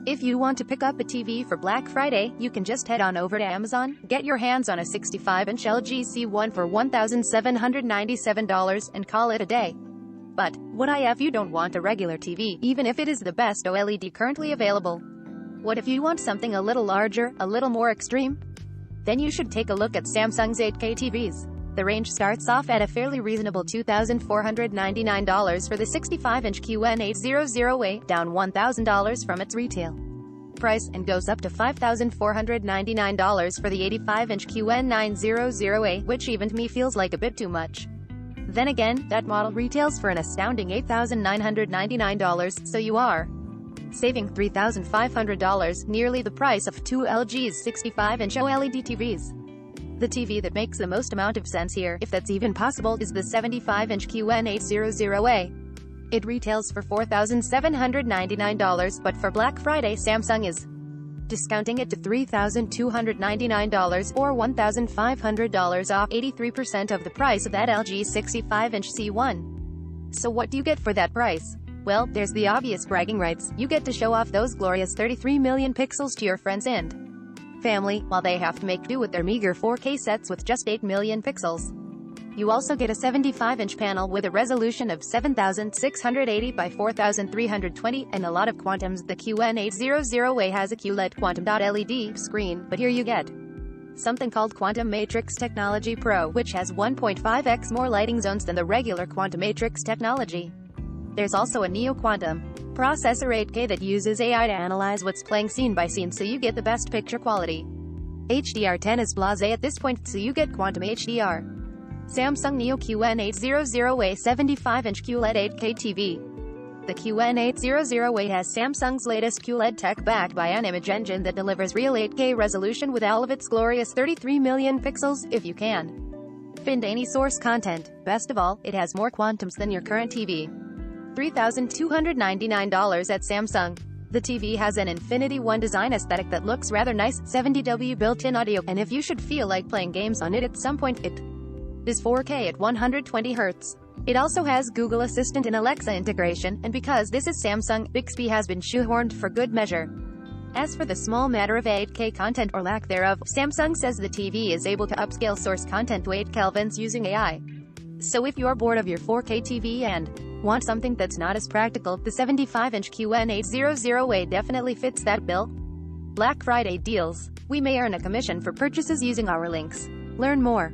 If you want to pick up a TV for Black Friday, you can just head on over to Amazon, get your hands on a 65-inch LG C1 for $1,797 and call it a day. But what if you don't want a regular TV, even if it is the best OLED currently available? What if you want something a little larger, a little more extreme? Then you should take a look at Samsung's 8K TVs. The range starts off at a fairly reasonable $2,499 for the 65-inch QN800A, down $1,000 from its retail price, and goes up to $5,499 for the 85-inch QN900A, which even to me feels like a bit too much. Then again, that model retails for an astounding $8,999, so you are saving $3,500, nearly the price of two LG's 65-inch OLED TVs. The TV that makes the most amount of sense here, if that's even possible, is the 75-inch QN800A. It retails for $4,799, but for Black Friday Samsung is discounting it to $3,299, or $1,500 off, 83% of the price of that LG 65-inch C1. So what do you get for that price? Well, there's the obvious bragging rights. You get to show off those glorious 33 million pixels to your friends and family, while they have to make do with their meager 4K sets with just 8 million pixels. You also get a 75-inch panel with a resolution of 7680 by 4320, and a lot of quantums. The QN800A has a QLED Quantum.LED screen, but here you get something called Quantum Matrix Technology Pro, which has 1.5x more lighting zones than the regular Quantum Matrix technology. There's also a Neo Quantum processor 8K that uses AI to analyze what's playing scene by scene, so you get the best picture quality. HDR10 is blasé at this point, so you get Quantum HDR. Samsung Neo QN800A 75-inch QLED 8K TV. The QN800A has Samsung's latest QLED tech, backed by an image engine that delivers real 8K resolution with all of its glorious 33 million pixels, if you can find any source content. Best of all, it has more quantums than your current TV. $3,299 at Samsung. The TV has an Infinity One design aesthetic that looks rather nice, 70W built-in audio, and if you should feel like playing games on it at some point, it is 4K at 120 Hz. It also has Google Assistant and Alexa integration, and because this is Samsung, Bixby has been shoehorned for good measure. As for the small matter of 8K content, or lack thereof, Samsung says the TV is able to upscale source content to 8 kelvins using AI. So if you're bored of your 4K TV and want something that's not as practical, the 75-inch QN800A definitely fits that bill. Black Friday deals. We may earn a commission for purchases using our links. Learn more.